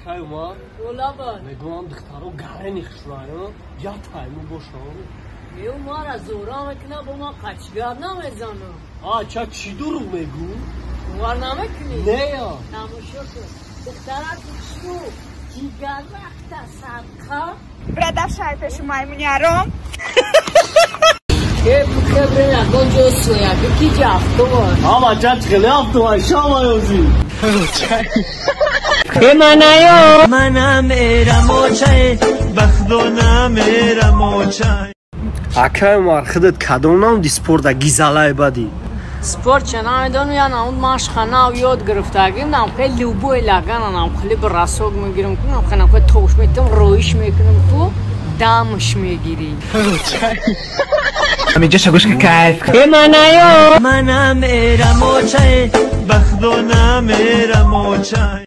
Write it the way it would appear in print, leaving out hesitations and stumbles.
Akayma. Olaba. Meguam dixtaro gareni xishvayo. Ya taymu boşa. Meu mara zora mekna bu ma kaçgar namezana. Aça çi duru megu? Var namekni. Ne ya? Namushoku. Dixtara tuşu. Cigar vakta sadqa. Продолжай пишу маймуняром. Bu kebrena gonca soya ki cafto var. Ama çat kele yaptı var şamayozi. Emanayo. Mana mera moçay, baxdona mera moçay. Akayma arxidat kadonam disporda gizalay badi. Sport چنان یعنی اون ماشخانه و یاد گرفتگیم نام خیلی لوبو لگن نام خیلی براسوگ میگیرم که نام خیلی توش میتونم رویش میکنم تو دامش میگیری. اینجا شگوش که کیف. منایو. Mana mera moçay, baxdona mera moçay.